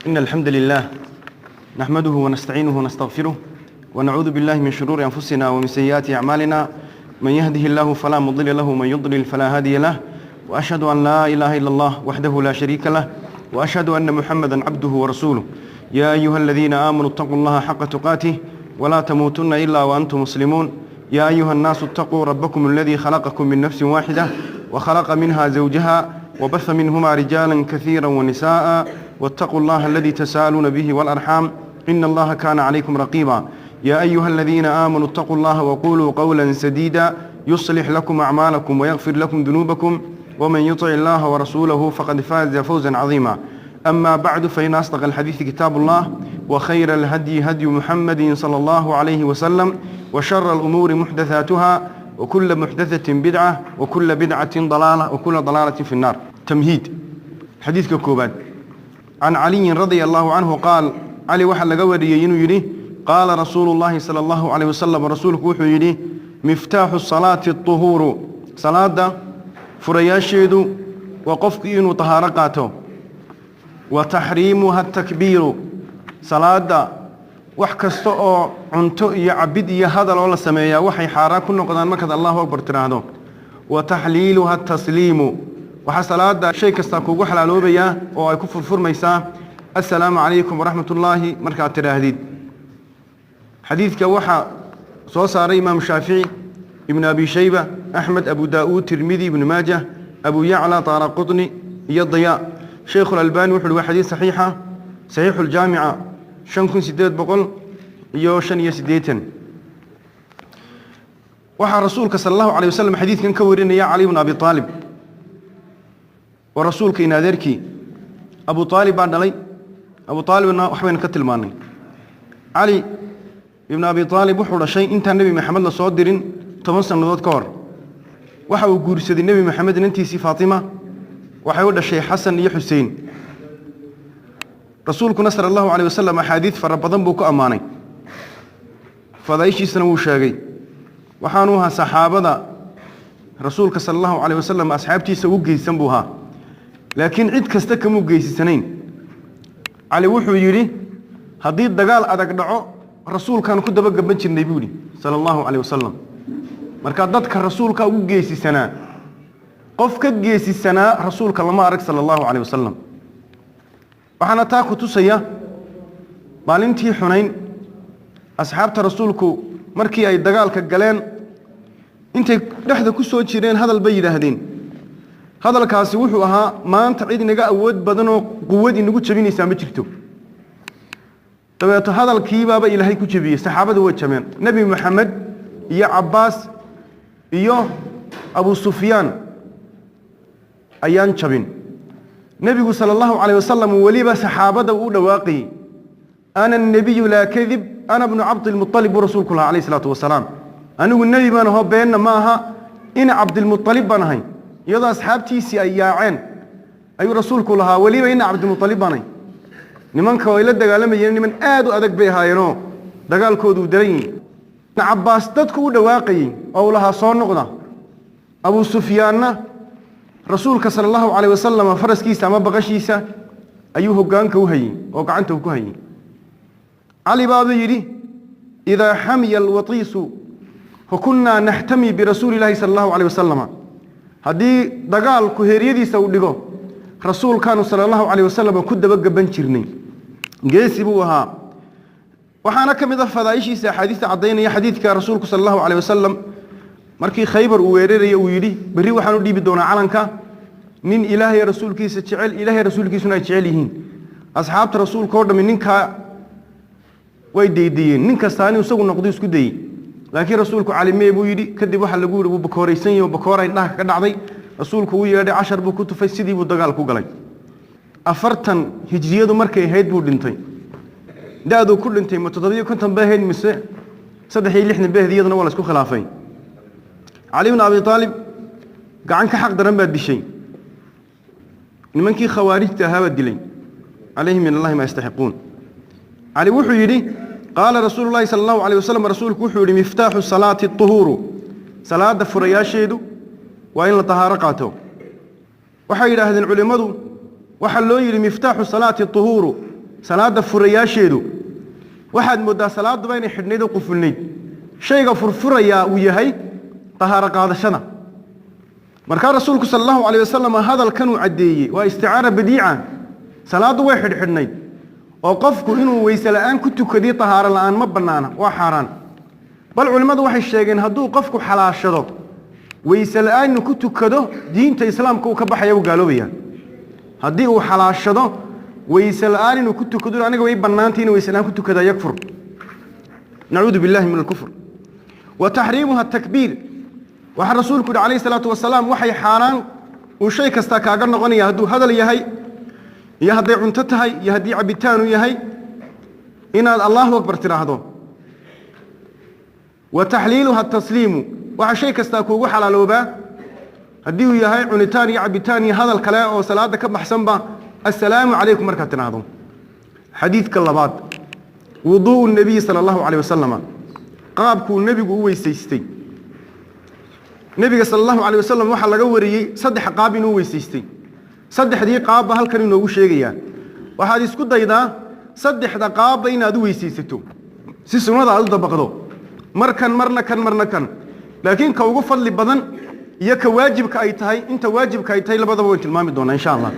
إن الحمد لله نحمده ونستعينه ونستغفره ونعوذ بالله من شرور أنفسنا ومن سيئات أعمالنا من يهده الله فلا مضل له ومن يضلل فلا هادي له وأشهد أن لا إله إلا الله وحده لا شريك له وأشهد أن محمدا عبده ورسوله يا أيها الذين آمنوا اتقوا الله حق تقاته ولا تموتن إلا وأنتم مسلمون يا أيها الناس اتقوا ربكم الذي خلقكم من نفس واحدة وخلق منها زوجها وبث منهما رجالا كثيرا ونساء واتقوا الله الذي تساءلون به والأرحام إن الله كان عليكم رقيبا يا أيها الذين آمنوا اتقوا الله وقولوا قولا سديدا يصلح لكم أعمالكم ويغفر لكم ذنوبكم ومن يطع الله ورسوله فقد فاز فوزا عظيما أما بعد فإن أصدق الحديث كتاب الله وخير الهدي هدي محمد صلى الله عليه وسلم وشر الأمور محدثاتها وكل محدثة بدعة وكل بدعة ضلالة وكل ضلالة في النار. تمهيد حديث كوبان عن علي رضي الله عنه قال علي وحل قوري ينو قال رسول الله صلى الله عليه وسلم رسولك وحو يري مفتاح الصلاة الطهور صلاة فرياشيدو وقفك إنو طهارقاته وتحريمها التكبير صلاة وحكستو oo cunto iyo cabid iyo hadal oo la sameeyaa waxay xaaraan ku noqdaan marka Allahu Akbar tiraahdo wa tahliiluha tasliimu waxa salaada shay kasta kugu xalaaloobaya oo ay ku furfurmaysaa assalaamu alaykum wa rahmatullahi marka tiraahdid xadiidka waxa soo saaray imaam Shaafi'i ibn Abi Shayba Ahmad Abu Daawud Tirmidhi ibn Majah Abu Ya'la Taraqutni iyo Diya Sheikh al-Albani wuxuu xadiis saxiixa sahih al-Jaami'a 5800 iyo 58 waxa rasuulka sallallahu alayhi wasallam xadiidkan ka warinaya Ali ibn Abi Talib wa rasuulka in adeerki Abu Talib baa dhalay Abu Talibna waxaan ka tilmaanay Ali ibn Abi Talib wuxuu dhashay inta Nabi Maxamed la soo dirin 10 sanadood ka hor waxa uu guursaday Nabi Maxamed intiisii Fatima waxay u dhashay Xasan iyo Xuseen rasuulku sallallahu alayhi wasallam xadiis fara badan buu ku amaanay fadaayishiisana wuu sheegay waxaanu ahaa saxaabada rasuulka sallallahu alayhi wasallam asxaabtiisa u geeysan buu ahaa laakiin cid kasta kama geysanayn ali wuxuu yiri hadii dagaal adag dhaco rasuulkan ku daba gaban jirnay buu sallallahu alayhi wasallam marka dadka rasuulka ugu geysisana qof ka geysisana rasuulka lama arag sallallahu alayhi wasallam waxana taa ku tusaya maalintii Xunayn asxaabta rasuulku markii ay dagaalka galeen intay dhaxda ku soo jireen hadal bay yiraahdeen hadalkaasi wuxuu ahaa maanta cid inaga awood badan oo quwad inagu jabinaysa ma jirto tabeeto hadalkii baaba Ilaahay ku jabiyay saxaabada way jameen Nabi Muhammad iyo Abbas iyo Abu Sufyan ayaan jabin نبي صلى الله عليه وسلم وليبا صحابته ودواقي أنا النبي لا كذب أنا ابن عبد المطلب ورسول الله عليه الصلاة والسلام أنا والنبي ما هو بيننا معها إن عبد المطلب بنهي يضع أصحابتي سياعين أي رسول كلها وليبا إن عبد المطلب بنهي نمن كويلد دجال مجنون من آدو أدق بها ينو دجال كودو درين عباس تدكو دواقي أو لها صنقنا أبو سفيان رسولك صلى الله عليه وسلم فرسكيسا ما بغشيسا أيوه قانك وهي وقعنته كهي علي بابا يري إذا حمي الوطيس فكنا نحتمي برسول الله صلى الله عليه وسلم هذه دقال كهيريدي سودقو رسول كانوا صلى الله عليه وسلم كد بقى بنشرني جيسبوها وحانا كم إذا فضايشي حديث عضينا يا حديث كرسولك صلى الله عليه وسلم markii Khaybar uu weeraray uu yiri bari waxaan u dhiibi doonaa calanka nin Ilaahay rasuulkiisa jecel Ilaahay rasuulkiisuna jecel yihiin asxaabta rasuulka oo dhamin ninka way deediyeen nin kastaani isagu noqdo isku day laakiin rasuulku calimee buu yiri kadib waxa lagu yiri bakooraysan iyo bakooray dhax ka dhacday rasuulku uu yeedhay 10 buu ku tufay sidii buu dagaal ku galay 40 hijriyadu markay ahayd buu dhintay daadu ku dhintay ma 750 baa ahayd mise 360 baa hadiyaduna wala isku khilaafay علي بن أبي طالب قعن كحق درن بعد شيء نمنكي خوارج تهاب الدلين عليهم من الله ما يستحقون علي وحو يري قال رسول الله صلى الله عليه وسلم رسولك وحو يري مفتاح الصلاة الطهور صلاة فرياشيدو وإن لطهارقاته وحيد أهد العلماء وحلو يري مفتاح الصلاة الطهور salaada furayaasheedu waxaad moodaa salaadu bayna xidhneedo qufulneed shayga furfuraya uu yahay tahaara qaadashada marka rasuulku sallallahu alayhi wasallam hadalkan uu cadeeyay waa isticaara badiica salaadu way xidhneed oo qofku inuu weyse la'aan ku tukadii tahaara la'aan ma banaana waa xaraan bal culimadu waxay sheegeen hadduu qofku xalaashado weyse la'aan ku tukado diinta islaamka uu ka baxayo gaaloobaya haddii uu xalaashado weyse la'aan inuu ku tukado aniga way banaantay inuu weyse la'aan ku tukada yakfur nacuudu billahi min al-kufr wa tahriimuha at-takbir waxa rasuulku alayhi salatu wasalaam waxay xaraan uu shay kasta kaaga noqonaya hadduu hadal yahay iyo haday cunto tahay iyo haddii cabitaan uu yahay inaad allahu akbar tiraahdo wa tahliiluha at-tasliimu waxa shay kasta kuugu xalaalooba haddii uu yahay cunitaan iyo cabitaan iyo hadal kale oo salaada ka baxsanba assalaamu calaykum marka tiraahdo xadiidka labaad wudu'u nabiy sallallahu alayhi wasallam qaabku nabigu u weysaystay nabiga sallallahu alayhi wasallam waxa laga wariyay saddex qaab inuu weysaystay saddexdii qaab halkan inoogu sheegaya waxaad isku daydaa saddexda qaab inaad u weysaysato si sunnada aad u dabaqdo marna kan laakiin ka ugu fadli badan iyo ka waajibka ay tahay inta waajibka ay tahay labadaba waan tilmaami doonaa insha Allah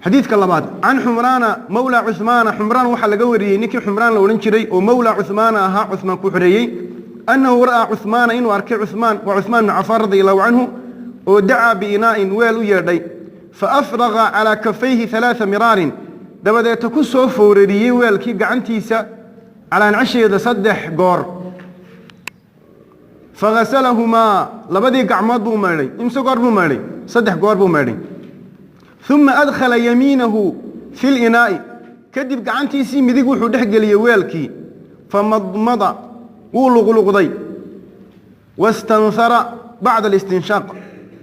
حديث كلامات عن حمران مولى عثمان حمران وحا لغا وريي نيكي حمران لو اورن جيري او مولى عثمان اها عثمان كو خريي انه راى عثمان انه اركي عثمان وعثمان بن عفان رضي الله عنه ودعا بإناء ويل يدي فافرغ على كفيه 3 مرار دبدت كسو فوريي ويلكي غعنتيسا على عشيده 3 غور فغسلهما لبدي غعمود بو ميري امسو غور بو ميري 3 غور بو ميري ثم أدخل يمينه في الإناء كدب قعنتيسي مديق وحو دحقلي ويلكي فمضمض ولغلغضي واستنثر بعد الاستنشاق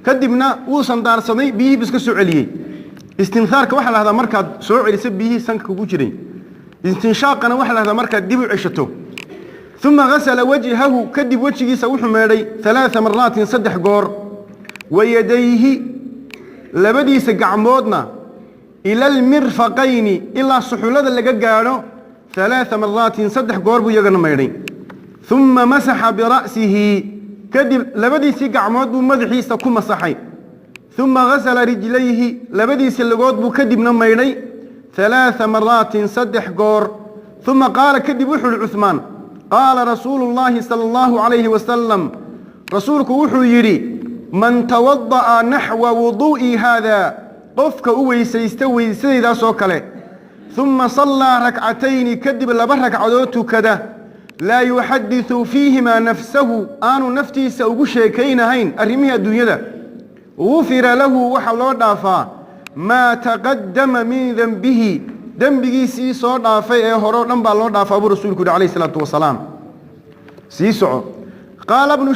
كدبنا وصندار صدي بيه بسك سعليه استنثار كوحل هذا مركز سعلي سبيه سنك وجري استنشاقنا وحل هذا مركز دبع عشته ثم غسل وجهه كدب وجهه سوح ماري 3 مرات 3 قور ويديه labadiisa gacmoodna ila almirfaqayni ila suxulada laga gaaro 3 maraatin 3 goor buu yagana meeray thumma masaha bi ra'sihi kadib labadiisa gacmood buu madaxiisa ku masaxay thumma ghasala rijlayhi labadiisa lagood buu kadibna meeray 3 maraatin 3 goor thumma qaala kadib wuxuu Uthman qaala rasuulullaahi sallallahu alayhi wasallam rasuulku wuxuu yiri من توضأ نحو وضوئي هذا قفك ويسيستوي سيدا سوكله ثم صلى ركعتين كدب لبرك عدوت كده لا يحدث فيهما نفسه آن نفتي سوغشي كينهين أرميها الدنيا ده غفر له وحول ودافا ما تقدم من ذنبه ذنبه سي صور دافا هورو دنبا لو دافا ابو رسولك عليه الصلاه والسلام سيسو قال ابن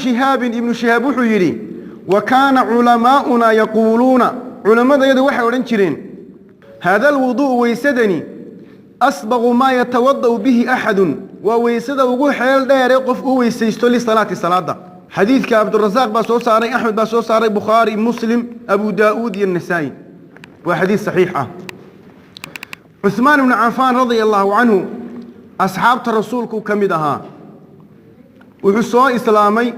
شهاب وحيري وكان علماؤنا يقولون علماء يد waxay oran jireen هذا الوضوء ويسدني أسبغ ما يتوضأ به أحد وويسد ugu xeel dheer qof uu weysaysto li salaada حديث عبد الرزاق باسو ساري أحمد باسو ساري بخاري مسلم أبو داود النسائي وحديث صحيح عثمان بن عفان رضي الله عنه أصحاب الرسول كمدها وحسوا إسلامي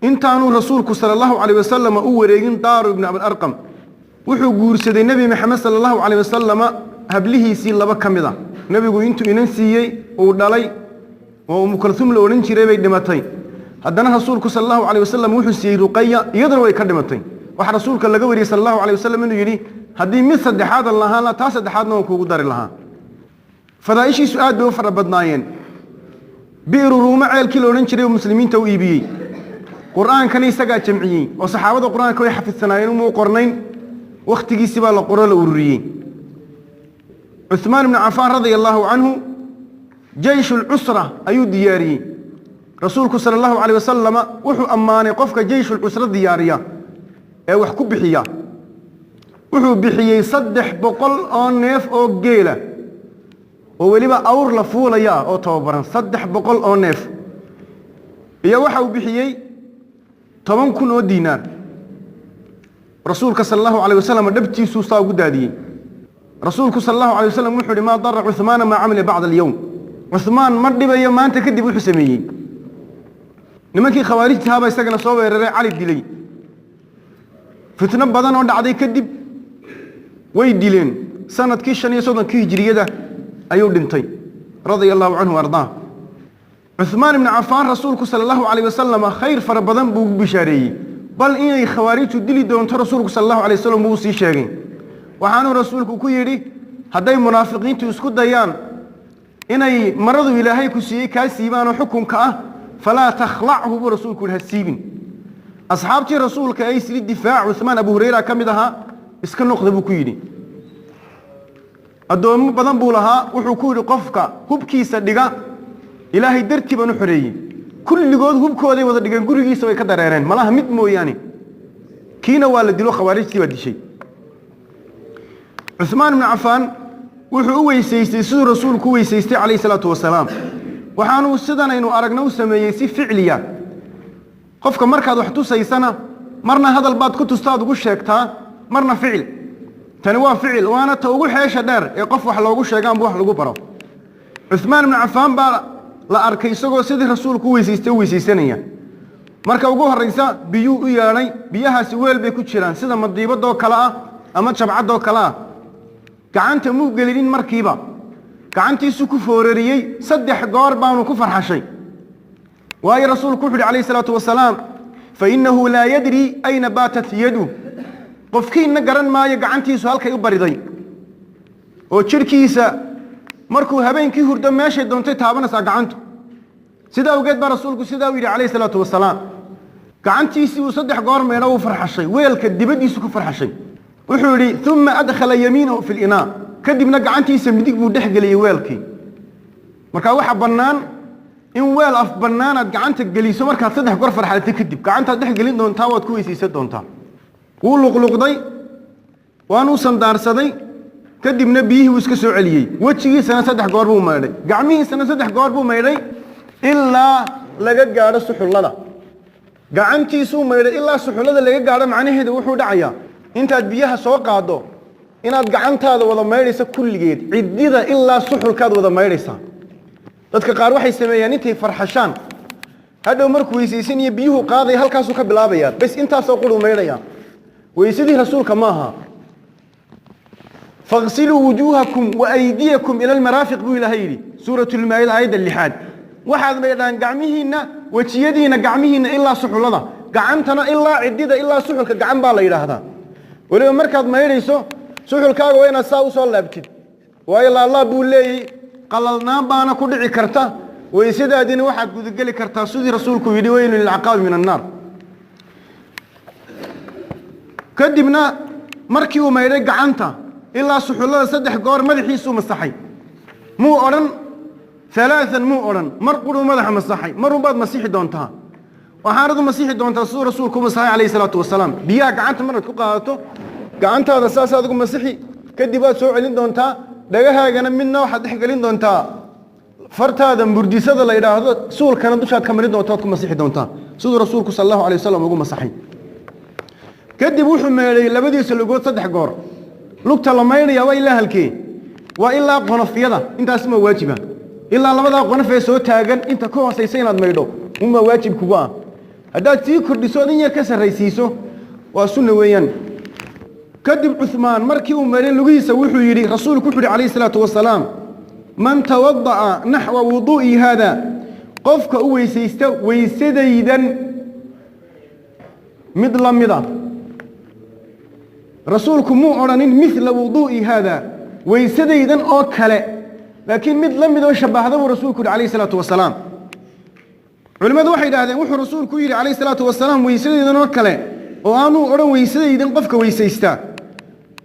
intaanu rasuulku sallallahu alayhi wasallam uu wareegin Daar ibn Abi al-Arqam wuxuu guursaday nabi Maxamed sallallahu alayhi wasallam hablihiisii laba kamida nabigu intuu inan siiyay uu dhalay oo Kulthum la oran jiray bay dhimatay haddana rasuulku sallallahu alayhi wasallam wuxuu siiyay Ruqayya iyadana way ka dhimatay waxa rasuulka laga wariyay sallallahu alayhi wasallam inuu yiri hadii mid saddexaad Allah la taas saddexaadna uu kugu dari lahaa fadaa'ishiisu aad bay u farabadnaayeen biiru ruuma ceelkii la oran jiray muslimiinta u iibiyay قرآن كان يسقى جمعيين وصحابة القرآن كانوا يحفظنا ومو قرنين واختي سبا القرآن الأوريين عثمان بن عفان رضي الله عنه جيش العسرة أيو دياري رسولك صلى الله عليه وسلم وحو أماني قفك جيش العسرة ديارية وحكو بحيا وحو بحيا يصدح بقل أو نيف أو جيلة ووليبا أور لفولة يا أو توبرا صدح بقل أو نيف يا وحو بحيا 10,000 دينار رسولك صلى الله عليه وسلم دبتيسو سا ugu daadiyay رسولك صلى الله عليه وسلم وحده ما ضر عثمان ما عمل بعد اليوم عثمان مردب يوم أنت كدب وحسمي نمكي خوارج هذا يستجنا صوبه علي الدلي فتنة بدن عند عدي كدب ويدلين سنة كيشان يسودن كي هجرية ده أيود دنتي رضي الله عنه وأرضاه عثمان بن عفان رسولك صلى الله عليه وسلم خير فربضن بشاري بل إن خوارج الدلي دون رسولك صلى الله عليه وسلم موسي شاقين وحانو رسولك كويري هداي منافقين تسكت ديان إني مرضوا إلهي كسيئي كاسيبان وحكم كأه فلا تخلعه برسولك الهسيبين أصحابتي رسولك أيس للدفاع عثمان أبو هريرة كمدها اسكن نقض بكويري الدوام بدن بولها وحكوري قفك هبكي صدقا إلهي درتي بنو حريي كل جود هبكو دي ودا دغان غوريغيسا way ka dareereen malaha mid mooyaane kiina waa la dilo khawaarijtii waa dishay Uthman ibn Affan wuxuu u weysaystay sidoo rasuulku weysaystay kaleey salaatu wasalaam waxaanu sidan aynu aragno sameeyay si ficliya qofka markaad wax tusaysana marna hadal baad ku tustaad ugu sheegtaa marna ficil tani waa ficil waana ta ugu xeesha dheer ee qof wax loogu sheegaan wax lagu baro Uthman ibn Affan baa la arkay isagoo sidii rasuulku weysaysanaya marka ugu horeysa biyu u yeelay biyahaasi weel bay ku jiraan sida madiibadoo kala ah ama jabcadoo kala ah gacanta muu gelin markiiba gacantiisu ku foorariyay saddex goor baanu ku farxashay waayo rasuulku wuxuu alayhi salaatu wasalaam fa innahu la yadri ayna batat yadu qofkiina garan maayo gacantiisu halkay u bariday oo jirkiisa markuu habeenkii hurdo meeshay doontay taabanaysa gacantu sida awgeed ba rasuulku sida uu yiri alayhi salaatu wasalaam gacantiisii uu saddex goor meena uu farxashay weelka dibadiisu ku farxashay wuxuu yiri thumma adkhala yamiinahu fi al-ina kadibna gacantiisa midig buu dhex galiyay weelkii marka waxa banaan in weel af banaanad gacanta galiso marka saddex goor farxalatay kadib gacanta dhex galin doontaa waad ku weysaysan doontaa wuu luqluqday waanu sandaarsaday kadibna biyihii uu iska soo celiyay wajigiisana saddex goor buu meeday gacmihiisana saddex goor buu meeday ilaa laga gaaro suxullada gacantiisu meeday ilaa suxullada laga gaaro macnaheedu wuxuu dhacayaa intaad biyaha soo qaado inaad gacantaada wada meedayso kulligeed cidida ilaa suxulkaad wada meedaysaa dadka qaar waxay sameeyaan intay farxashaan hadhow markuu weysaysan iyo biyuhu qaaday halkaas uu ka bilaabayaa bas intaas oo qulu meedaya weysadii rasuulka maaha فاغسلوا وجوهكم وأيديكم إلى المرافق بإلهيري سورة المائدة آية اللحاد واحد ميدان قعميهن وتيدين قعميهن إلا سحولنا قعمتنا إلا عديدة إلا سحولك قعم بالله هذا ولو مركض ما يريسو سحولك وين الساو صلى بكد وإلا الله بقول لي قللنا بانا كدعي كرتا ويسيدا دين واحد قد قال كرتا سودي رسولك ويدوين للعقاب من النار كدبنا مركي وما يريق عنتا إلا سحولة صدح قار مدحيسو مسحي مو أرن ثلاثا مو أرن مرقلوا مدح مسحي مروا بعد مسيحي دونتها وحارضوا مسيحي دونتها سور رسولكم مسحي عليه الصلاة والسلام بيا قعنت مرة تقاطو قعنت هذا أساس هذا مسيحي كدبات سوء علين دونتها دقاها جنا منا واحد حقلين دونتها فرت هذا مرديس هذا لا يراه سول كان دوشات كمرين دونتها مسيحي دونتها سور رسولكم صلى الله عليه وسلم وقوم مسحي كدبوا حمالي لبدي سلقوت صدح قار لقطة لما يريا وإلا هالكي وإلا قنفيضة أنت اسمه واجبا إلا لما ذا قنفية سوى تاجن أنت كوه سيسين الميدو هم واجب كوا هذا تي كردسونية كسر رئيسيسو وسنة ويان كذب عثمان مركي ومرين لقيس وحو يري رسول كحري عليه الصلاة والسلام من توضأ نحو وضوئي هذا قفك ويسيستو ويسديدا مضلا مضا رسولكم مو أرانين مثل وضوئي هذا ويسديدا أوكله لكن مثل مضا شبه هذا رسولكم عليه الصلاة والسلام علماء واحد هذا وحو رسولكم يري عليه الصلاة والسلام ويسديدا أوكله وأنو أران ويسديدا قفك ويسيستا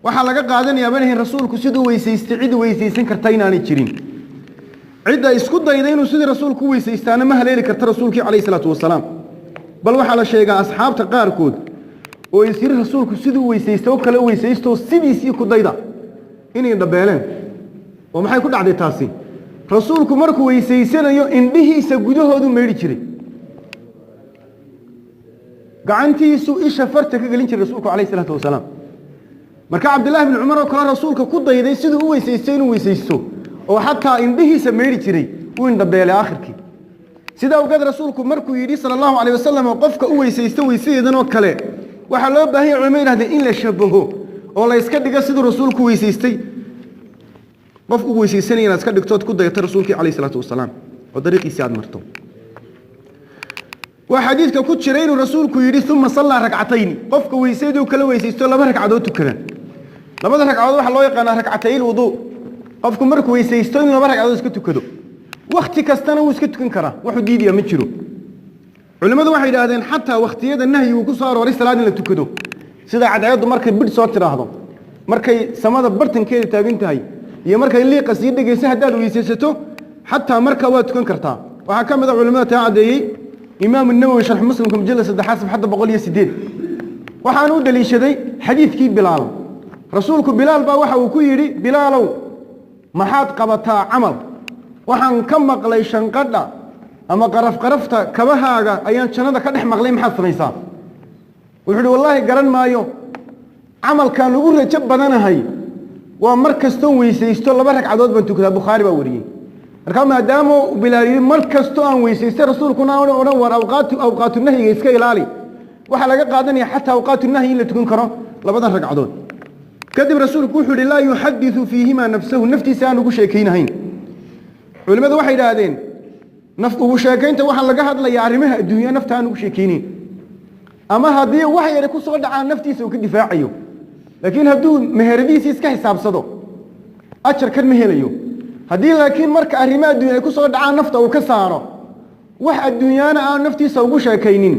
وحلقة قاعدين يا بني رسولكم سدوا ويسيستعيد ويسيسين كرتين عن الجرين عدة يسكت يدين وسد رسولكم ويسيستانا ما هليل كرت رسولك عليه الصلاة والسلام بل وحلا شيء أصحاب تقاركود ويصير رسولك سيدو ويسيستو كلا ويسيستو سيدي سيكو دايدا إني دبالين وما حيكون عدي تاسي رسولك مركو ويسيسينا يو إنبيه يسجدوه هدو ميري جري قعنتي سو إيش فرتك قلنش رسولك عليه الصلاة والسلام marka Abdullah ibn Umar oo kala rasuulka ku dayday sidoo uu weysaystay inuu weysaysto oo xataa indhihiisa meeri jiray uu indhabeelay aakhirkii sida uu gad rasuulku markuu yiri sallallahu alayhi wasallam qofka uu weysaysto weysadeedan oo kale waxa loo baahan yahay culimada yiraahdeen in la shabaho oo la iska dhigo sidoo rasuulku weysaystay qof uu weysaysanay inaad iska dhigto ku dayatay rasuulkii alayhi salaatu wasalaam oo dariiqiisa aad marto وحديث كوتشرين الرسول كيري ثم صلى ركعتين قفك ويسيدو كلا ويسيستو لما ركعدو تكرن لما ركعدو waxa loo yaqaan rak'atayn wudu qofku markuu weysaysto in laba ragcadood iska tukado waqti kastana uu iska tukan kara wuxuu diidiya ma jiro culimadu waxay yiraahdeen xataa waqtiyada nahyi uu ku soo arooray salaad la tukado sida cadayadu markay bid soo tiraahdo markay samada bartankeeda taagan tahay iyo markay liiqa sii dhageysa hadaad weysaysato xataa marka waa tukan kartaa waxa kamid ah culimada taacadeeyay إمام النووي شرح مسلم كم جلس حاسب حتى بقول يسديد وحانو دليشدي حديث كي بلال رسولك بلال با waxa uu ku yiri bilaalow maxaad qabataa amal waxaan ka maqlay shanqadha ama qarafta kabahaaga ayaan jannada ka dhex maqlay maxaad samaysaa wuxuu wallahi garan maayo amalkan ugu rajab badanahay waa markastoo weysaysto laba ragcadood baan tukadaa Bukhari baa wariyay marka maadaama bilaal markastoo aan weysaysto rasuulkuna oo war awqaatu nahyiga iska ilaali waxa laga qaadanaya xataa awqaatu nahyi la tukan karo labada ragcadood kadib rasuulku wuxuu yiri la yuhaddithu fiihima nafsuhu naftiisa aan ugu sheekaynahayn culimadu waxay yiraahdeen naf ugu sheekaynta waxa laga hadlayaa arrimaha adduunyo nafta aan ugu sheekaynin ama hadii wax yar ku soo dhacaan naftiisa uu ka difaacayo laakiin haduu meheradiisa iska xisaabsado ajar kan ma helayo hadii laakiin marka arrimaha adduunyo ku soo dhacaan nafta uu ka saaro wax adduunyana aan naftiisa ugu sheekaynin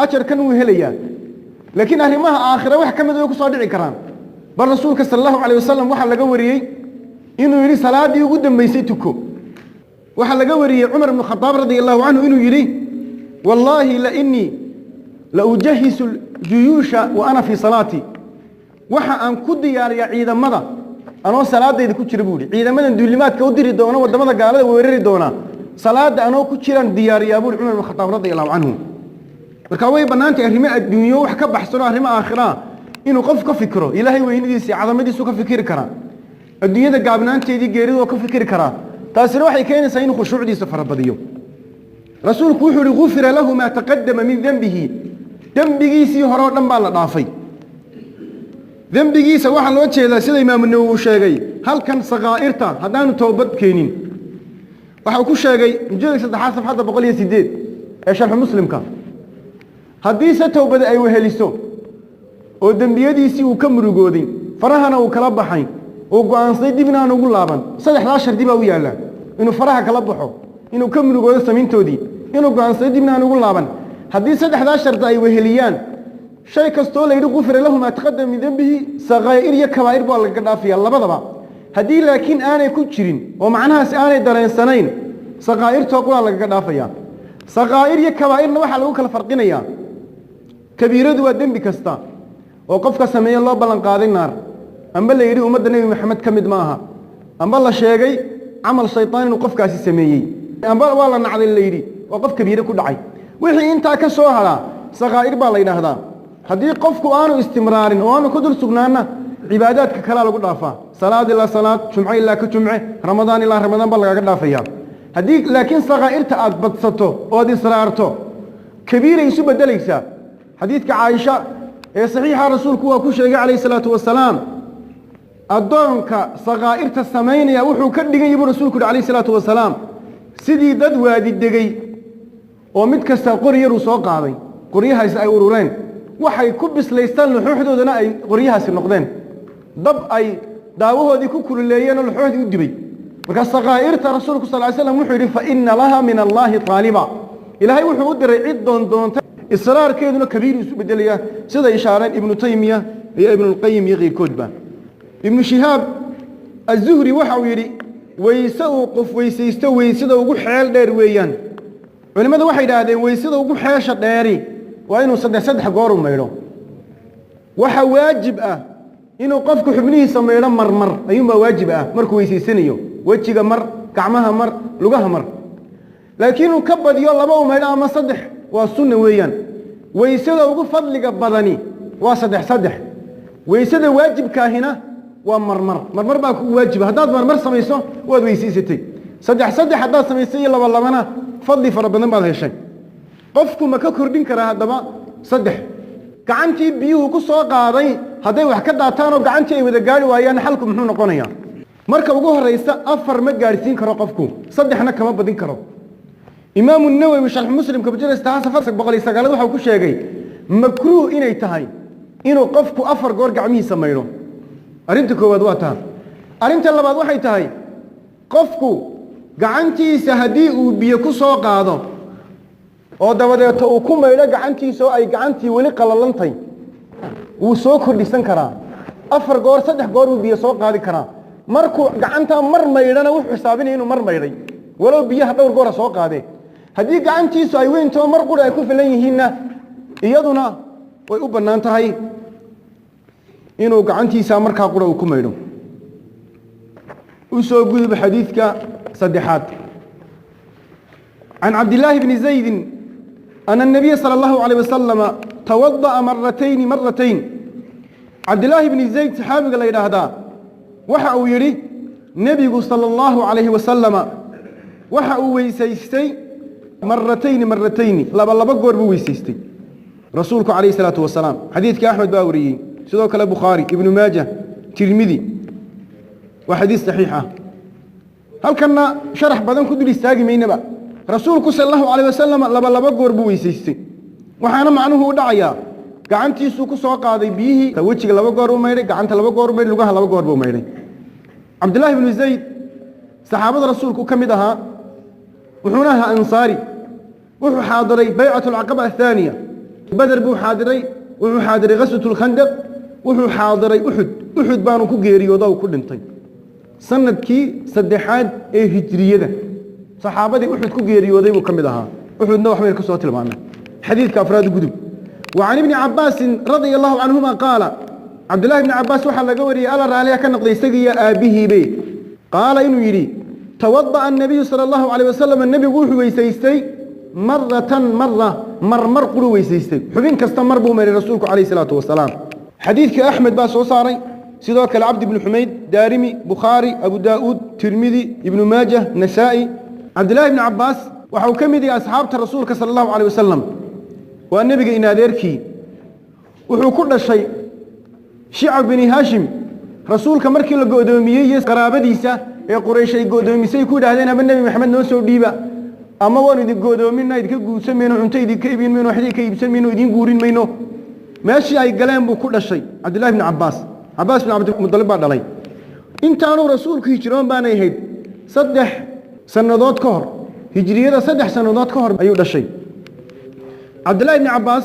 ajar kan uu helayaa laakiin arrimaha aakhira wax kamid ah ku soo dhici karaan bal rasuulka sallallahu alayhi wasallam waxa laga wariyay inuu yiri salaadii ugu dambeysay tuko waxa laga wariyay Umar ibn Khattab radiyallahu anhu inuu yiri wallahi la inni la ujahhisu al-juyusha wa ana fi salati waxa aan ku diyaariyaa ciidamada anoo salaadayda ku jira buuri ciidamadan duulimaadka u diri doona wadamada gaalada weerari doona salaada anoo ku jiraan diyaariyaa buuri Umar ibn Khattab radiyallahu anhu marka way banaantay arrimaha adduunyo wax ka baxsano arrimaha aakhira inuu qof ka fikiro ilaahay weynadiisa cadamadiisa ka fikiri kara adduunyada gaabnaanteedii geerido ka fikiri kara taasina waxay keenaysaa inuu khushuucdiisa farabadiyo rasuulku wuxuu yiri ghufira lahu ma taqaddama min dhanbihi dambigiisii hore oo dhan baa la dhaafay dambigiisa waxa loo jeedaa sida imaam an-Nawawi sheegay halkan saqaa'irta hadaanu toobad keenin waxa uu ku sheegay mujallad 3 safxada 108 ee sharh muslimka hadii se toobad ay weheliso oo dambiyadiisii uu ka murugooday farahana uu kala baxay oo go'aansay dibna aan ugu laaban saddexdaas shardi baa u yaala inuu faraha kala baxo inuu ka murugoodo sameyntoodii inuu go'aansay dibna aan ugu laaban hadii saddexdaas shardi ay weheliyaan shay kasto la yiri qufir lahu ma taqaddam min dambihi sagaa'ir iyo kabaa'ir baa laga dhaafiyaa labadaba hadii laakiin aanay ku jirin oo macnahaas aanay dareensanayn sagaa'irta qura laga dhaafiyaa sagaa'ir iyo kabaa'irna waxa lagu kala farqinayaa kabiiradu waa dambi kasta oo qofka sameeyay loo balan qaaday naar amba la yiri ummadda nabi maxamed kamid maaha amba la sheegay amal shaytaan inuu qofkaasi sameeyay amba waa la nacday la yiri oo qof kabiira ku dhacay wixii inta ka soo hara sagaa'ir baa la yiraahdaa hadii qofku aanu istimraarin oo aanu ku dul sugnaana cibaadaadka kala lagu dhaafaa salaad ila salaad jumco ila ka jumco ramadaan ila ramadaan baa laga dhaafaya hadii laakiin sagaa'irta aad badsato oo aad israarto kabiira isu bedelaysa xadiidka Aisha ee saxiixa rasuulku waa ku sheegay alayhi salaatu wasalaam adoonka sagaa'irta sameeynaya wuxuu ka dhigay ibuu rasuulku alayhi salaatu wasalaam sidii dad waadi degay oo mid kasta qoriyar uu soo qaaday qoriyahaas ay urureen waxay ku bislaystaan luxuuxdoodana ay qoriyahaas noqdeen dab ay daawahoodii ku kululeeyeen luxuuxdii u dibay marka sagaa'irta rasuulku sallallahu alayhi wasallam wuxuu yiri fa inna laha min allahi taliba ilaahay wuxuu u diray cid doonta israarkeeduna kabiir isu bedelaya sida ishaareen ibn taymiya iyo ibn al-qayyim iyo qeyrkoodba ibn shihab az-zuhri waxa uu yiri waysa uu qof weysaysto weysada ugu xeel dheer weeyaan culimadu waxay yiraahdeen weysada ugu xeesha dheeri waa inuu saddex goor u meeyro waxa waajib ah inuu qofku xubnihiisa meeyro marmar ayuu waajib ah markuu weysaysanayo wajiga mar gacmaha mar lugaha mar laakiin uu ka badiyo laba u meeyro ama saddex waa sunna weeyaan weysada ugu fadliga badani waa saddex weysada waajibka ahina waa marmar baa ku waajib hadaad marmar samayso waad weysiisatay saddex hadaad samaysay laba labana fadli fara badan baad heshay qofku ma ka kordhin karaa hadaba saddex gacantii biyuhu ku soo qaaday haday wax ka daataan oo gacantii ay wada gaari waayaan xalku muxuu noqonayaa marka ugu horeysa afar ma gaarsiin karo qofku saddexna kama badin karo imaam an-nawawi sharh muslim ka bajir istaasa fasaq boqol sagaal waxa ku sheegay makruh inay tahay inuu qofku afar goor gacmihiisa mayro arinta koowaad waa taa arinta labaad waxay tahay qofku gacantiisa hadii uu biyo ku soo qaado oo dabadeed uu ku mayro gacantiisa oo ay gacantii wali qalalantay uu soo kordhisan karaa afar goor saddex goor uu biyo soo qaadi karaa markuu gacanta mar mayrana wuxuu xisaabinay inuu mar mayray walow biyaha dhowr goor soo qaadee haddii gacantiisu ay weynto mar qura ay ku filan yihiinna iyaduna way u bannaan tahay inuu gacantiisa markaa qura uu ku maydho u soo gudub xadiidka saddexaad عن عبد الله بن زيد أن النبي صلى الله عليه وسلم توضأ مرتين عبد الله بن زيد صحابي قال إلى هذا وحأو يري نبي صلى الله عليه وسلم وحأو ويسيستي مرتين لبا قور بويسيستي رسولك عليه الصلاة والسلام حديث أحمد باوري سيدوك البخاري ابن ماجه ترمذي وحديث صحيحة هل كان شرح بدن كدل استاقي مينبا رسولك صلى الله عليه وسلم لبا قور بويسيستي وحانا معنوه دعيا gacantiisu ku soo qaaday biyihi wajiga laba goor u meeray gacanta laba goor u meeray lugaha laba goor buu meeray Abdullah ibn Zayd saxaabada rasuulku kamid aha wuxuuna ahaa ansaari wuxuu xaadiray bay'atul aqaba athaniya badr buu xaadiray wuxuu xaadiray ghaswatul khandaq wuxuu xaadiray uhud baanu ku geeriyooday oo ku dhintay sanadkii saddexaad ee hijriyada saxaabadii uhud ku geeriyooday buu kamid ahaa uhudna wax weyn ka soo tilmaamay xadiidka afraad gudub وعن ابن عباس رضي الله عنهما قال عبد الله بن عباس وحل قوري ألا راليا كان نقضي سقيا آبه بي قال إنه يري توضأ النبي صلى الله عليه وسلم النبي قوح ويسيستي مرة قلو ويسيستي حبين كاستمر بهم لرسولك عليه الصلاة والسلام حديثك أحمد باس وصاري سيدوك العبد بن حميد دارمي بخاري أبو داود ترمذي ابن ماجه نسائي عبد الله بن عباس وحوكمدي أصحاب رسولك صلى الله عليه وسلم والنبي إن أديركي وحو كل شيء شعب بن هاشم رسولك مركي لقودومية قرابة ديسة يا قريشي قودوميسي يكون هذين بالنبي محمد نوسو ديبا أما وانو دي قودومينا يدي قوسن منو عنتي يدي كيبين منو حدي كيبسن منو يدين قورين منو ماشي أي قلام بو كل شيء عبد الله بن عباس بن عبد المطلب بعد علي انت أنا رسولك هجران بانا يهيد صدح سنوات كهر هجرية صدح سنوات كهر أيوه ده شيء عبد الله بن عباس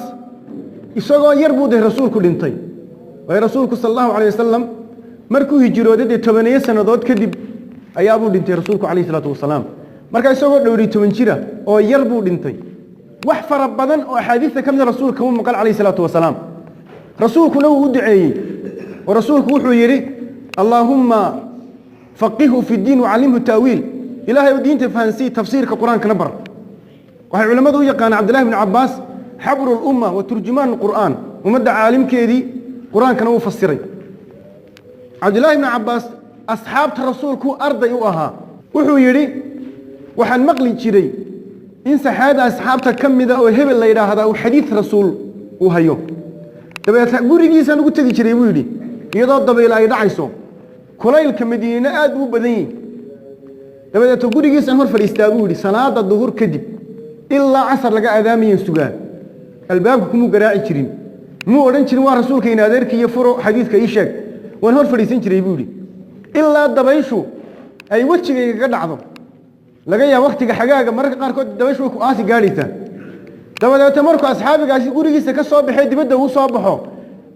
isagoo yar buu rasuulku dhintay way rasuulku sallallahu alayhi wasallam markuu hijrooday 10 sanadood kadib ayaa buu dhintay rasuulku alayhi salatu wasalaam marka isagoo dhowri 10 jira oo yar buu dhintay wax fara badan oo xadiis ka mid rasuulka uu maqal alayhi salatu wasalaam rasuulkuna uu duceeyay oo rasuulku wuxuu yiri allahumma faqihu fi din wa alimhu ta'wil ilaahay diinta fahansi tafsiirka quraanka nabar waxay culimadu u yaqaan Abdullah ibn Abbas حبر الأمة وترجمان القرآن ومدى عالم كيدي قرآن كانوا مفسرين عبد الله بن عباس أصحاب الرسول كو أرض يوها وحو يري وحن مقلي جري إنسى هذا أصحاب تكم ذا وهب الليلة هذا وحديث رسول وهيو تبي تقولي جيسان قلت لي جري ويلي يضاد بيلا يدعيسو كلايل كمدينة أدو بدين تبي تقولي جيسان هو فليستابولي صلاة الظهور كذب إلا عصر لقى أذامي ينسجان الباب كم قراء جرين مو أرنش نوار رسولك إن أدرك يفرو حديثك يشك ونهار فريسين جريبولي إلا الدبيشو أي وجهك قد عظم لقيا وقتك حقاقة مرة قاركود الدبيشو كواسي قاليتا لما تمركوا أصحابك عايز يقولي جيسا كصوب حيد بده هو صابحه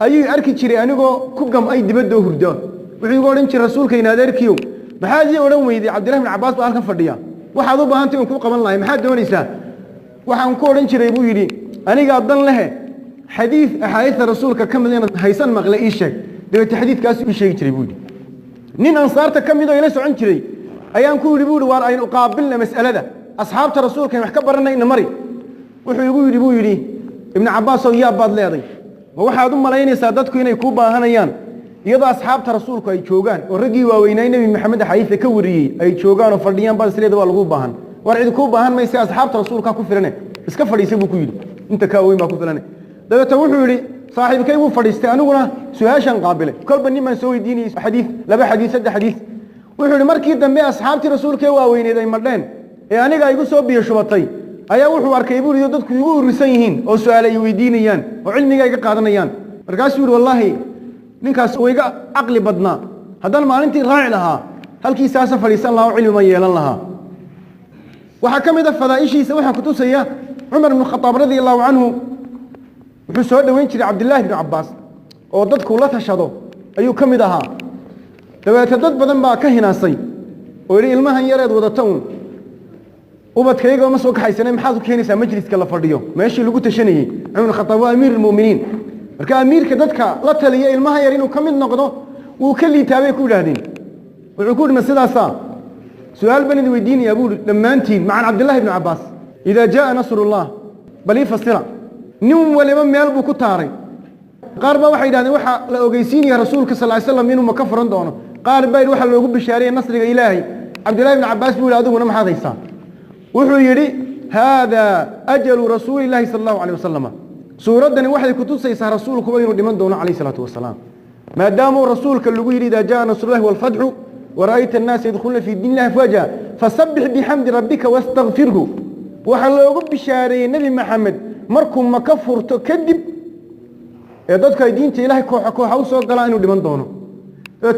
أي أركي جري أنا جو كوجم أي بده هردا ويقول أنت رسولك إن أدرك يوم بحاجة ولو يدي عبد الله بن عباس بقى فرديا وحضوا بهانتي من كوكب الله ما حد ونسا وحنقول أنت ريبولي أنا قاعدن له حديث أحاديث رسولك كم ذي هيسن مغلى إيشك دلوقتي حديث كاسو إيشك تريبولي نين أنصارت كم ذي يلسوا عن تري أيام كل يقولوا وراء قابلنا مسألة ده أصحاب رسولك محكبرنا إن مري وحيقولوا يبولي ابن عباس ويا بعض ليضي waxaad u malaynaysaa dadku inay ku baahanayaan iyadoo asxaabta rasuulku ay joogaan oo raggii waaweynaa nabi maxamed xadiis ka wariyay ay joogaan oo fadhiyaan bal sideeda waa lagu baahan war cid ku baahan maysa asxaabta rasuulka ku filan iska fadhiisay buu ku yiri inta ka weyn baa ku filan dabata wuxuu yiri saaxiibkay wuu fadhiistay aniguna su'aashan qaabile kolba niman soo weydiinay xadiis laba xadiis saddex xadiis wuxuu yiri markii dambe asxaabtii rasuulka waaweyneed ay madheen ee aniga igu soo biyo shubatay ayaa wuxuu arkay buu yiri dadku igu urursan yihiin oo su'aal ay weydiinayaan oo cilmiga ay ka qaadanayaan markaas yiri wallahi ninkaas way iga aqli badnaa haddana maalintii raaci lahaa halkiisaas fadhiisan lahaa oo cilmi yeelan lahaa waxa kamid ah fadaa'ishiisa waxa ku tusaya Umar ibn Khattab radiyallahu anhu wuxuu soo dhaweyn jiray Abdullah ibn Abbas oo dadku la tashado ayuu kamid ahaa dabeetana dad badan baa ka hinaasay oo ilmahan yareed wadatoon ubadkayga ma soo kaxaysanay maxaad u keenaysaa majliska la fadhiyo meeshii lagu tashanayay Umar ibn Khattab waa amiirul muuminiin marka amiirka dadka la taliya ilmaha yar inuu kamid noqdo wuu ka liitaabay ku yiraahdeen wuxuu ku dhimay sidaasa su'aal bani weydiinaya abu dhamaantiin macaan Abdullah ibn Abbas ida jaa nasrullah bali fasira nin waliba meel buu ku taaray qaar ba waxay yiraahdeen waxa la ogeysiinaya rasuulka sallallahu alayhi wasallam inuu maka furan doono qaar bay waxa loogu bishaariyay nasriga ilaahay Abdullah ibn Abbas buu adiguna maxaad haysaa wuxuu yiri hada ajalu rasuulillahi sallallahu alayhi wasallam suuradani waxay ku tusaysaa rasuulku inuu dhiman doono alayhi salatu wasalaam maadaama rasuulka lagu yiri ida jaa nasrullahi wal fadhu ورأيت الناس يدخلون في دين الله فجأة فسبح بحمد ربك واستغفره وحلوه بشاري نبي محمد مركم مكفر تكذب يدك دين إلهي كوحة وصوغلا إنه لمن دونه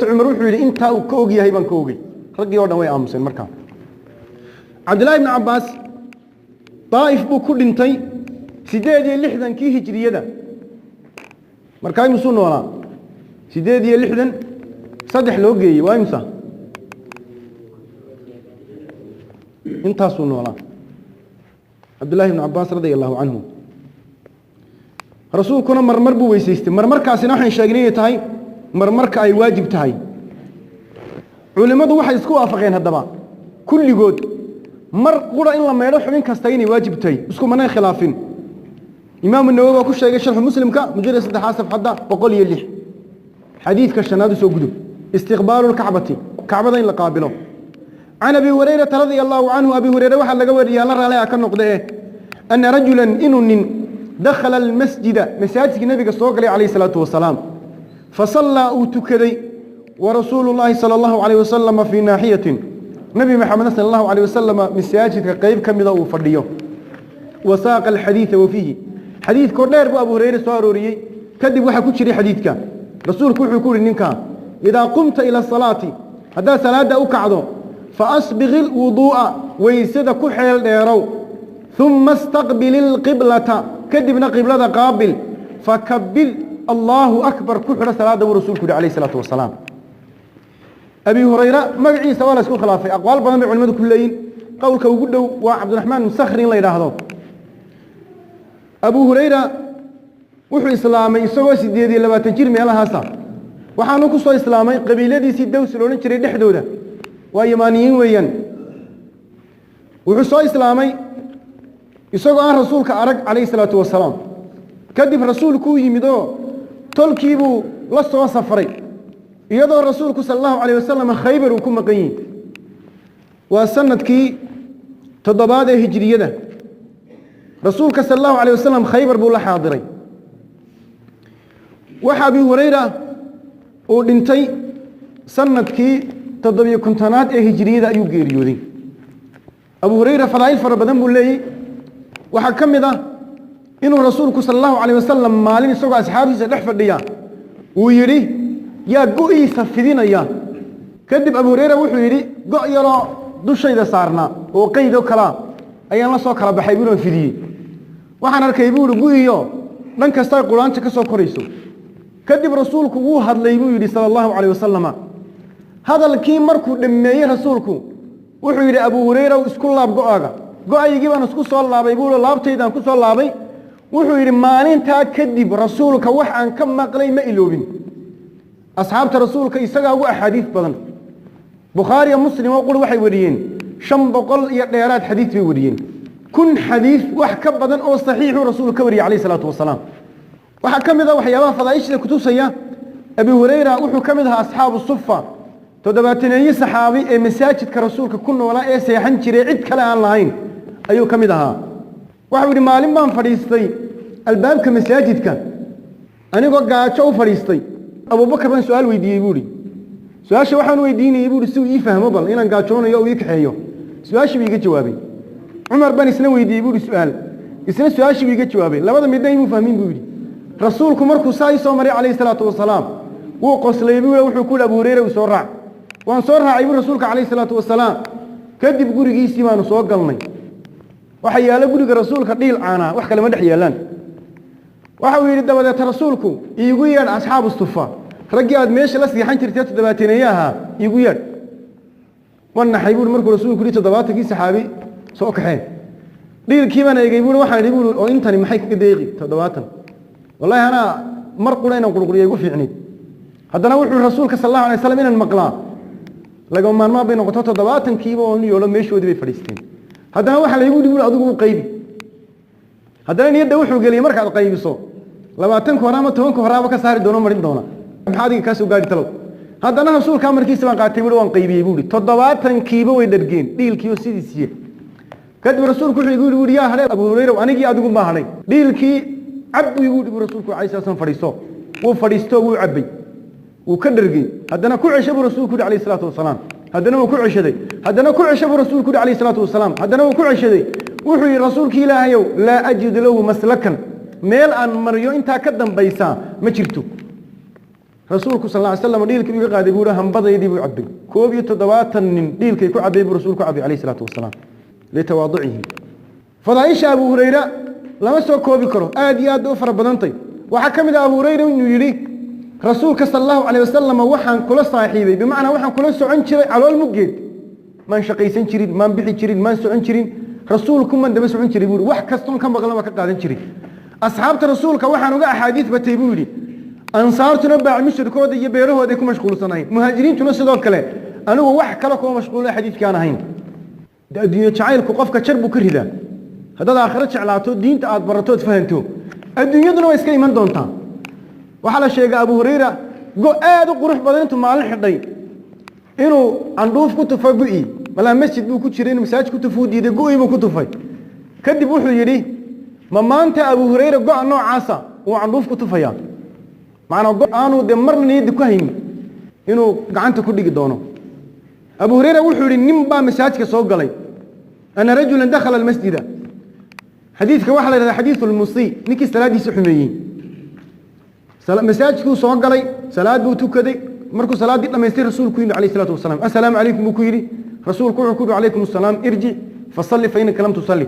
تعمروا حولي انت وكوغي هيبان كوغي رقي ورنا وي أمسن مركان عبد الله بن عباس طائف بو كل انتي سيدادي اللحدن كي هجرية دا مركان مسون ولا سيدادي اللحدن صدح لوغي وامسا انتاسون ولا عبد الله بن عباس رضي الله عنه رسولكنا مرمر بو ويسيستي مرمر كاسنا waxaan sheegnay tahay marmarka ay waajib tahay culimadu waxay isku waafaqeen hadaba kulligood mar qura in la meedo xubin kasta inay waajib tahay isku manay khilaafin imaam an-nawawi ku sheegay sharh muslimka mujallad 3 safxada 106 xadiidka shanaad soo gudub istiqbaalul ka'bati ka'bada in la qaabilo عن أبي هريرة رضي الله عنه أبي هريرة وحل لقوا يا الله عليه كان نقضيه أن رجلا إن دخل المسجد مساجد النبي صلى عليه الصلاة والسلام فصلى وتكري ورسول الله صلى الله عليه وسلم في ناحية نبي محمد صلى الله عليه وسلم مساجد قريب كم ذو فرديه وساق الحديث وفيه حديث كورنير أبو هريرة صاروري كذب وحكوا شري حديثك رسول كل يقول إنك إذا قمت إلى الصلاة هذا صلاة أكعده فأسبغ الوضوء ويسد كحيل ديرو ثم استقبل القبلة كدبنا قبلة قابل فكبل الله أكبر كحر صلاة ورسولك عليه الصلاة والسلام أبي هريرة مقعي سوال اسكو خلافي أقوال بضم علماء كلين قولك وقده وعبد الرحمن مسخرين لا يراهدو أبو هريرة وحو إسلامي سوى سيدي لما تنجير ميلا هاسا وحانو كسو إسلامي قبيلة دي سيدو سلوني تريد حدودة ويمانيين ويان وحسوا إسلامي يسوق عن رسولك أرق عليه الصلاة والسلام كدف رسولك يمدو تلكيبو لسوا سفري يدو رسولك صلى الله عليه وسلم خيبر وكم مقيين وسنة كي تضباد هجرية ده رسولك صلى الله عليه وسلم خيبر بولا حاضري وحابي هريرة ودنتي سنة كي تضبي كنتنات هجرية أيو جيريودي أبو هريرة فضائل فربدن بولي وحكم ذا إنه رسولك صلى الله عليه وسلم مالين سوق أصحابه سلح فرديا ويري يا قوي سفدين يا كذب أبو هريرة وحو يري قو يرى دو شيء ذا صارنا وقيدو كلا أيام لا سوق كلا بحيبون فدي وحنا ركيبون قوي يو من كستار قرآن تكسو كريسو كذب رسولك وهذا ليبو يري صلى الله عليه وسلم هذا الكيم مركو دمي رسولك وحو يري أبو هريرة واسكو لاب قوآغا قوآي يجيب أن اسكو صلى الله يقول لابتيدان كو صلى الله وحو يري مالين تا كذب رسولك وحان كم مقلي ما إلوبين أصحاب رسولك يساقا هو أحاديث بدن بخاري ومسلم وقول وحي وريين شم بقل يقيرات حديث في وريين كن حديث وحكب بدن أو صحيح رسولك وري عليه الصلاة والسلام وحكم ذا وحيابا فضائش لكتوسيا أبي هريرة وحكم ذا أصحاب الصفة تدباتنا أي صحابي مساجد كرسولك كنا ولا أي سيحن شري عد كلا الله أيو كم ذا وحول مالين ما فريستي الباب كمساجد كان أنا قاعد شو فريستي أبو بكر بن سؤال ويدي يقولي سؤال شو حن ويديني يقول سوي يفهم بل إن قاعد شون يو يكحيو سؤال شو بيجي جوابي عمر بن سنة ويدي يقول سؤال السنة سؤال شو بيجي جوابي لبعض مدين مفهمين بيقولي رسولكم مركو ساي سومري عليه الصلاة والسلام وقص لي بيقول وحكول أبو هريرة وسرع وانصرها يقول رسولك عليه الصلاة والسلام كذب يقول جيسي ما نسوق قلني وحيا له يقول رسولك قيل أنا وحكى لما دحيالان وحاول يرد بدأت رسولكم يقول أصحاب الصفة رجعت ماشي لسه حنتر تيات دباتين إياها يقول وانا حيقول مركو رسولك لي تدباتك كي صحابي سوق حين دير كيف أنا يقول واحد يقول أو أنت اللي محيك دقيقي تدباتنا والله أنا مركو لنا نقول يقول في عنيد هذا نوع الرسول صلى الله عليه وسلم من المقلام لقوا ما بين قطعة دباتن كيف ونيولا ماشي ودي بفلسطين هذا نوع اللي يقول أدوه قيبي هذا نيد دوحه قال لي مركز قيبي صو لما تنكو رامة تونكو رامة كسار دونا مرين دونا هذه كاسو قاعد تلو هذا أنا رسول كامر كيس ما قاعد تقول وان قيبي يقولي تضباطن كيبه ويدرجين ديل كيو سيدي كتب رسول كل يقول يا هلا أبو هريرة وأنا جي أدوكم ما هلا ديل كي عبد يقول رسول كل عيسى سان فريسو وفريستو وعبي وكدرجين هذا أنا كل عشب رسول كل عليه الصلاة والسلام هذا أنا كل عشدي هذا أنا كل عشب رسول كل عليه الصلاة والسلام هذا أنا كل عشدي وحي رسول كي لا يو لا أجد له مسلكا ميل أن مريو أنت كدم بيسا ما شرتو رسولك صلى الله عليه وسلم ديلك يقعد يقول هم بضي يدي ويعبي كوب يتدوات ديلك يكون عبي برسولك عبي عليه الصلاة والسلام لتواضعه فضعيش أبو هريرة لما سوى كوب يكره آدي آد أفر بدنطي وحكم أبو هريرة إنه يلي رسولك صلى الله عليه وسلم وحن كل صاحبي بمعنى وحن كل سعن شري على المجد ما شقيسين شريد ما بيحي شريد ما سعن شريد رسولكم من دم سعن شريد وح كستون كم بغلا ما كقادن شريد أصحاب رسولك وحن وقع حديث بتيبولي أنصار تنبع مشر كود يبيره هذيكم مشغول صناعين مهاجرين تنصدوا كله أنا وح كلكم مشغول حديث كان هين الدنيا شعيل كوقف كشرب كرهدا هذا آخرت على تو دين تعاد برتوت فهمتوا الدنيا دنا ويسكلي من دونتا وحلا شيء أبو هريرة جو قروح بدنتم مع الحدين إنه عندوف كتف بقي ولا مسجد بو كتشرين مساج كتفو دي ده جو يبو كتفي كدي بوحو يدي ما أنت أبو هريرة جو نوع عصا وعندوف كتفيا معنا جو أنا دمرني دكوهين إنه قعنت كل جدونه أبو هريرة وحول النمبا مساج كسوق علي أنا رجل دخل المسجد حديث كواحد هذا حديث المصي نكي سلادي سحميين مساجكو سوق علي صلاة بوتو كدي مركو صلاة دي لما يصير رسول كوين عليه الصلاة والسلام السلام عليكم بكويري رسول كوين عليكم السلام ارجع فصلي فإنك لم تصلي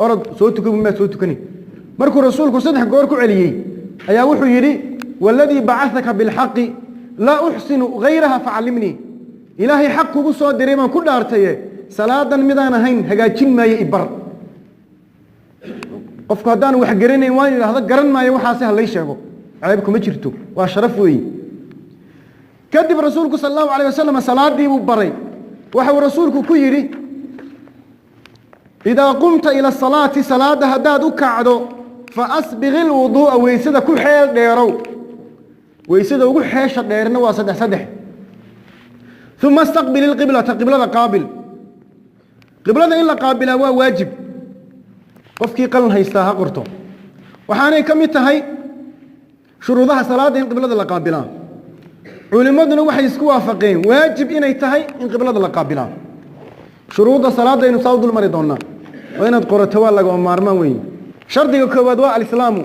أرد صوتك بما صوتكني مركو رسولك صدح قوركو عليي أيا وحو يري والذي بعثك بالحق لا أحسن غيرها فعلمني إلهي حق بصوت دريما كل أرتيه صلاة مدانا هين هجاجين ما يبر قفك هدان وحجرين وين هذا قرن ما يوحاسه الله يشابه عيبكم مجرتوا واشرفوا كذب رسولك صلى الله عليه وسلم صلاة دي وبري وحو رسولك كيري إذا قمت إلى الصلاة صلاة هداد وكعدو فأسبغ الوضوء ويسد كل حيل ديرو ويسد كل حيش ديرنا واسدح سدح ثم استقبل القبلة قبلة قابل قبلة إلا قابلة هو واجب قفكي قلن هيستاها قرطو وحاني كميتهاي شروطها صلاة إن قبلة القابلة علماء وحي يسكوا وافقين واجب إن يتهي إن قبلة القابلة شروط صلاة إن صوت المريضون وإن قرأتها لك ومارما وين شرط كوادواء الإسلام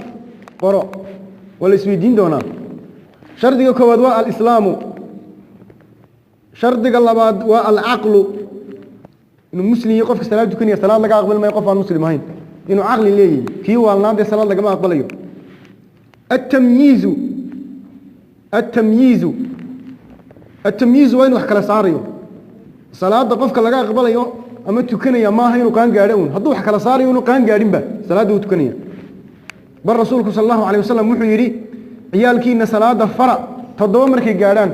قرأ والإسويدين دونا شرط كوادواء الإسلام شرط اللباد والعقل إنه مسلم يقف في صلاة تكني صلاة لك أقبل ما يقف عن مسلمين إنه عقل ليه كي والنادي صلاة لك ما أقبله التمييز وين وحكى لصاريو صلاة قفك لك أقبله أما تكني ما هي وكان قارئون هذو حكى لصاريو إنه كان قارئين به صلاة وتكني بر رسولك صلى الله عليه وسلم محيري عيالك إن صلاة فرع تضوى مركي قارئان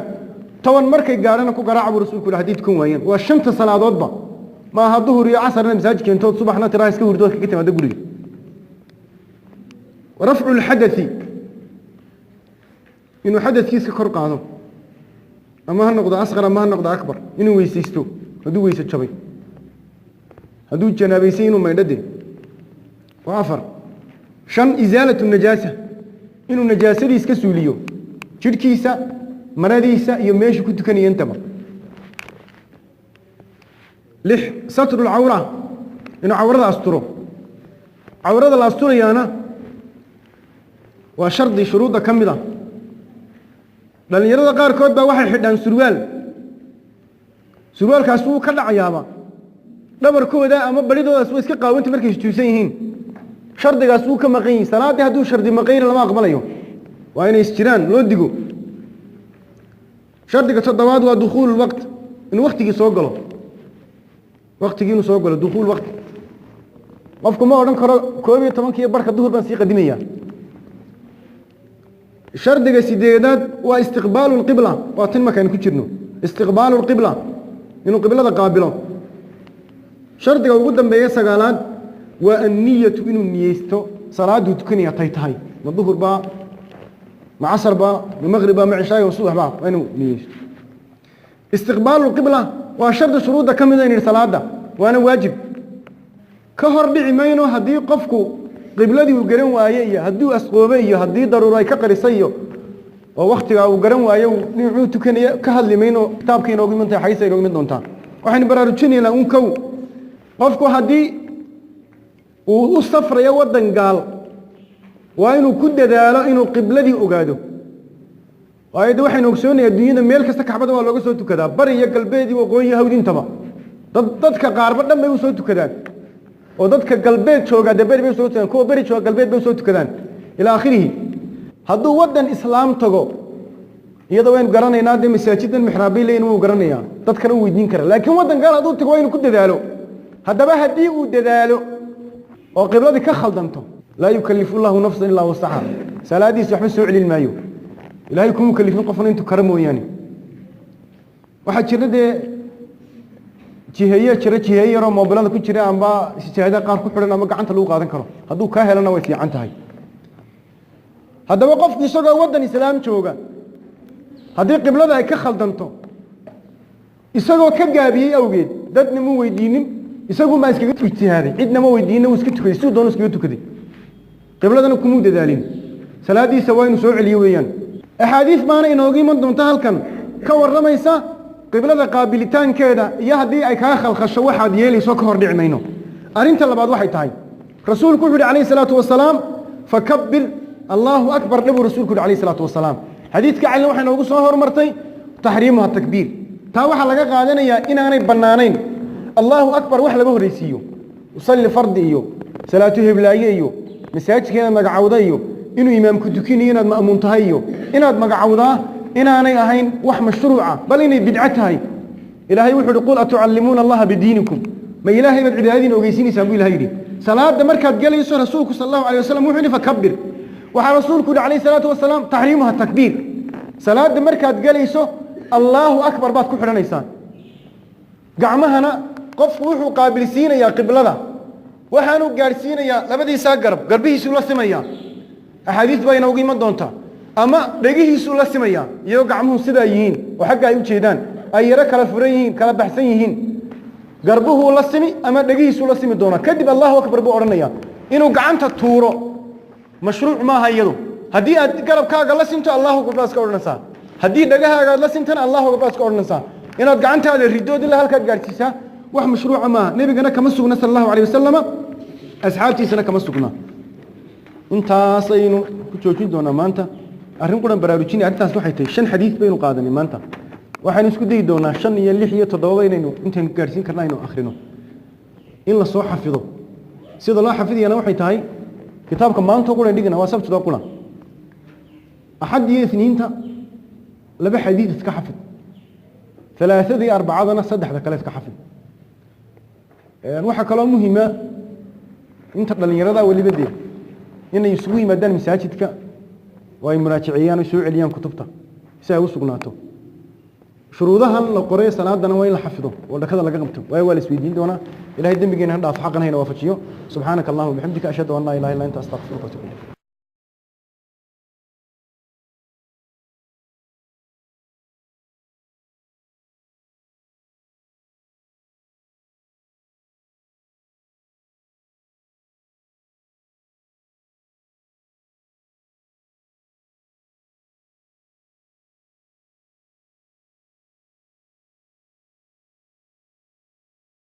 طبعا مركي قارئان كو قراء أبو رسولك الحديث كون وين والشمس صلاة ضبا ما هالظهر يا عصر مساج كنتو صباحنا ترى يسكور دوك كتير ما دقولي ورفع الحدث إنه حدث كيس كور قاضو أما هالنقطة أصغر أما هالنقطة أكبر إنه ويسيستو هدو ويسد شبي هدو جنابيسين وما يدده وآفر شن إزالة النجاسة إنه النجاسة دي سكسوليو شركيسة مراديسة يميش كنت كان ينتبه لح ستر العورة إنه عورة أسطره عورة الأسطورة يانا وشرط شروط كاملة لأن يرد قار كود با واحد حدان سروال كاسو كلا عيابا دبر كودا أما بريدو أسوي إسكا قاونت مركز توسيهين شرط كاسو كمقين صلاة هدو شرط مقين لما أقبله وين يستيران لو دقو شرط كتصدواد ودخول الوقت إن وقت يجي سوقله وقت يجي سوقله دخول وقت قفكم ما أورن كوبي طبعا كي بركة الظهر بس قديمية شرط سيدات واستقبال القبلة واتن كان كتيرنو استقبال القبلة إنه قبلة قابلة شرط وجودا بيسا قالات والنية إنه نيستو صلاة تكني طيتهاي الظهر با مع عصر با المغرب با مع عشاء والصبح با وينو نيستو استقبال القبلة وشرط شروط كم من صلاة وأنا واجب كهر بعمينه هدي قفكو قبلتي وقرن وايي هدو اسقوبي هدي ضروري كقريسيو ووقتها وقرن وايي نيعوتو كان كهدلمينو كتابكي inoogu mintay xaysa inoogu mid doontaan waxaan baraarujinayna un kow qofku hadii uu u safrayo wadan gaal waa inuu ku dadaalo inuu qibladii ogaado waayada waxaan ogsoonayaa dunyada meel kasta kaxbada waa looga soo tukadaa bari iyo galbeed iyo waqooyi hawdintaba dadka qaarba dhan bay u soo tukadaan oo dadka galbeed jooga dabari bay soo tukadaan kuwa bari jooga galbeed bay soo tukadaan ila aakhirihi hadduu wadan islaam tago iyadoo aynu garanaynaa de masaajidan mixraabay leeyeen wuu garanayaa dadkana uu weydiin karaa laakiin wadan gaal hadduu tago waa inuu ku dadaalo haddaba haddii uu dadaalo oo qibladii ka khaldanto laa yukallifu llahu nafsan illaa wasaxa salaadiisa waxba soo celin maayo ilaahay kuma kallifin qofna intuu kara mooyaane waxaa jira dee jiheeye yaroo moobilada ku jira amba sijaayada qaar ku xidhan ama gacanta lagu qaadan karo hadduu kaa helana way fiican tahay haddaba qofku isagoo wadan islaam jooga haddii qiblada ay ka khaldanto isagoo ka gaabiyey awgeed dadna ma weydiinin isagu ma iskaga ijtihaaday cidna ma weydiinin uu iska tukaday siduu doonu iskaga tukaday qibladana kumuu dadaalin salaadiisa waa inuu soo celiyo weeyaan axaadiis baana inooga iman doonta halkan ka warramaysa qiblada qaabilitaankeeda iyo haddii ay kaa khalkhasho waxaad yeelayso ka hor dhici mayno arrinta labaad waxay tahay rasuulku wuxuu yidhi calayhi salaatu wasalaam fakabbir allahu akbar dhabu rasuulku yidhi calayhi salaatu wasalaam xadiidka calina waxay noogu soo hormartay taxriimuha takbiir taa waxaa laga qaadanayaa inaanay bannaanayn allahu akbar wax laga horraysiiyo usalli fardi iyo salaatu heblaaye iyo masaajidka inaad magacawda iyo inuu imaamku tukinayo inaad ma'muun tahay iyo inaad magacawdaa inaanay ahayn wax mashruuca bal inay bidco tahay ilaahay wuxuu yidhi qul atucallimuuna allaha bidiinikum ma ilaahay baad cibaadadiina ogeysiinaysaan buu ilahay yidhi salaada markaad gelayso rasuulku sala allahu alayh wasalam wuxuu yidhi fakabbir waxaa rasuulku yidhi calayhi salaatu wasalaam taxriimuha takbiir salaada markaad gelayso allahu akbar baad ku xidhanaysaan gacmahana qofku wuxuu qaabilsiinayaa qiblada waxaanuu gaadhsiinayaa labadiisaa garbihiisuu la simayaa axaadiis baa inoogu iman doontaa ama dhegihiisuu la simayaa iyagoo gacmuhu sidaa yihiin oo xagga ay u jeedaan ay yaro kala furan yihiin kala baxsan yihiin garbuhuu la simi ama dhegihiisuu la simi doonaa kadib allahu akbar buu odhanayaa inuu gacanta tuuro mashruuc maaha iyadu haddii aad garabkaaga la sinto allahu akbar baad iska odhanaysaa haddii dhegahaaga aad la sintana allahu akbar baad iska odhanaysaa inaad gacantaada ridood ilaa halkaad gaadhsiisaa wax mashruuca maaha nebigana kama sugna sala allahu alayh wasalama asxaabtiisana kama sugna intaasaynu ku joojin doonaa maanta arrin quran baraarujinay arrintaas waxay tahay 5 xadiis baynu qaadanay maanta waxaan isku dayi doonaa 5 iyo 6 iyo 7 inaynu intaan gaarsiin karnaa inuu akhrino in la soo xafido sida loo xafidiyana waxay tahay kitaabka maanta quran dhigana waa sabtida quran ahad iyo isniinta laba xadiis iska xafid 3 iyo 4 sadexda kale iska xafid waxa kale oo muhiima inta dhalinyarada waliba deed inay isugu yimaadaan masaajidka way muraajiciyaan oo soo celiyaan kutubta si ay u sugnaato shuruudahan la qoray salaadana waa in la xafido oo dhakada laga qabto way wala isweydiin doonaa ilaahay dambigeena ha dhaaf xaqan hayna waafajiyo subhanaka allahumma bihamdika ashhadu an la ilaha illa anta astaghfiruka wa atubu ilayk